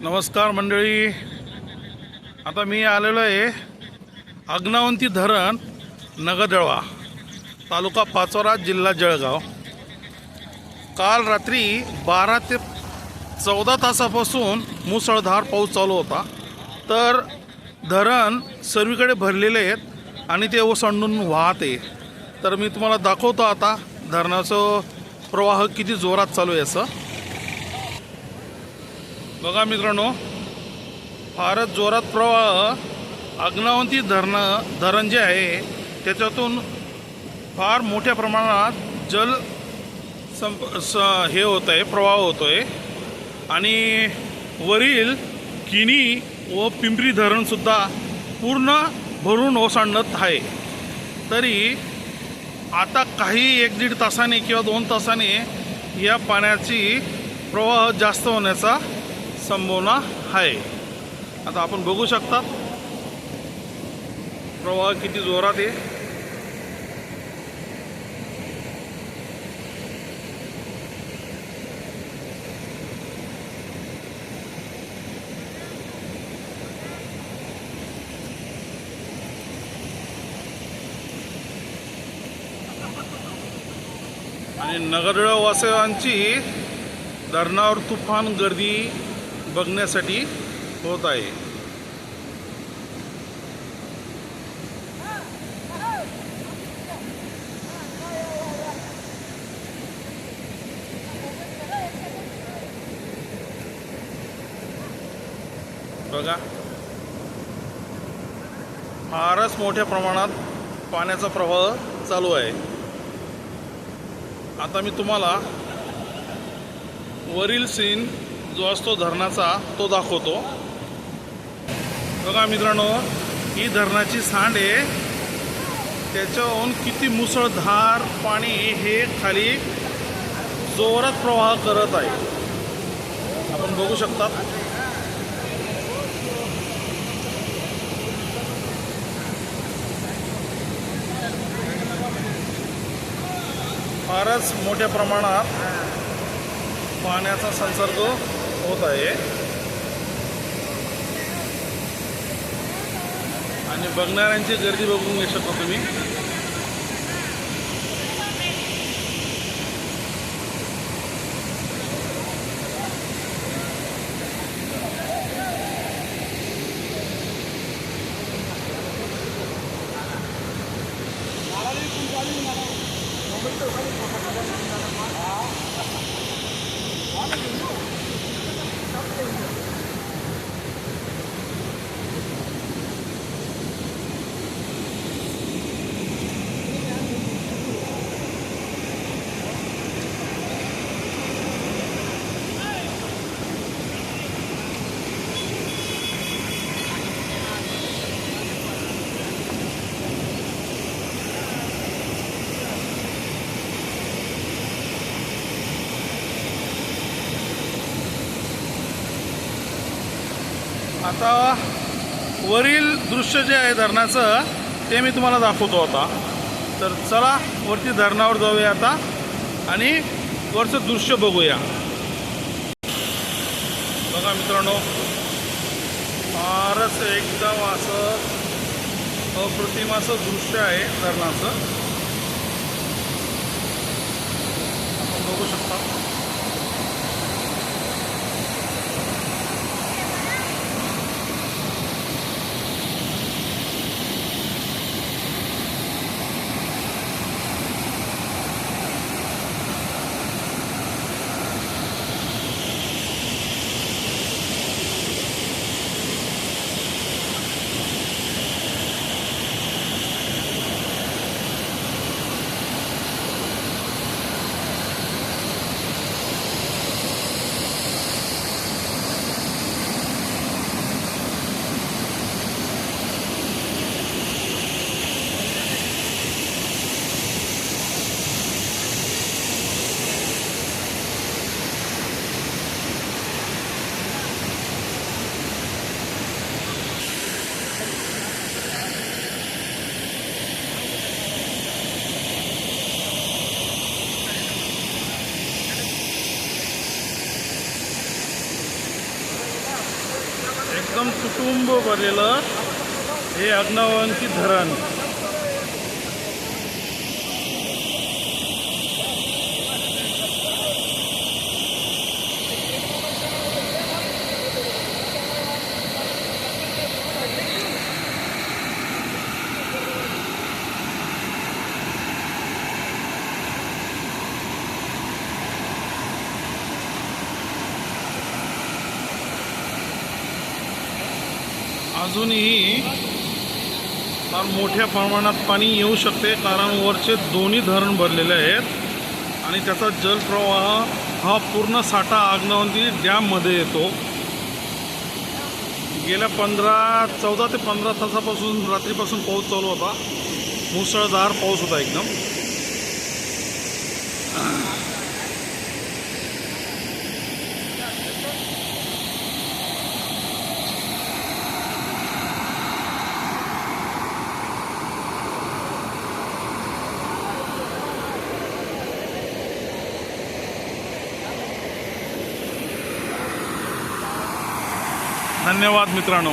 नमस्कार मंडळी, आता मी आलेलो आहे अग्नावंती धरण नगरदळवा, तालुका पाचोरा, जिल्हा जळगाव। काल रात्री 12 ते 14 तासापासून मुसळधार पाऊस चालू होता। तर धरण सर्वीकडे भरलेले आहेत आणि ते ओसंडून वाहते। तर मी तुम्हाला दाखवतो आता धरणाचं प्रवाह किती जोरात चालू आहे। असं बघा मित्रांनो, फारच जोरात प्रवाह अग्नावंती धरण जे आहे त्याच्यातून फार मोठ्या प्रमाणात जल हे होत आहे, प्रवाह होतो आहे। आणि वरील किनी व पिंपरी धरणसुद्धा पूर्ण भरून ओसंडत आहे। तरी आता काही 1-1.5 तासाने किंवा 2 तासाने या पाण्याची प्रवाह जास्त होण्याचा संभावना आहे। आता आपण बघू शकता प्रवाह किती जोरात आहे। आणि नगरदळवा वासियांची धरणावर तुफान गर्दी बघण्यासाठी होत आहे। बघा, फारच मोठ्या प्रमाणात पाण्याचा प्रवाह चालू आहे। आता मी तुम्हाला वरील सीन जो असतो धरणाचा तो दाखवतो। बघा मित्रांनो, ही धरणाची सांड आहे, त्याच्याहून किती मुसळधार पाणी हे खाली जोरात प्रवाह करत आहे, आपण बघू शकता। फारच मोठ्या प्रमाणात पाण्याचा संसर्ग होत आहे आणि बघणाऱ्यांची गर्दी बघून घेऊ शकता तुम्ही। आता वरील दृश्य जे आहे धरणाचं ते मी तुम्हाला दाखवतो आता। तर चला वरती धरणावर जाऊया आता आणि वरचं दृश्य बघूया। बघा मित्रांनो, फारच एकदम असं अप्रतिम असं दृश्य आहे धरणाचं, आपण बघू शकता। एकदम कुटुंब भरलेलं हे अग्नावंती धरण. अजूनही फार मोठ्या प्रमाणात पाणी येऊ शकते, कारण वरचे दोन्ही धरण भरलेले आहेत आणि त्याचा जलप्रवाह हा पूर्ण साठा अग्नावंती डॅममध्ये येतो. गेल्या 14 ते 15 तासापासून रात्रीपासून पाऊस चालू होता. मुसळधार पाऊस होता एकदम. धन्यवाद मित्रांनो.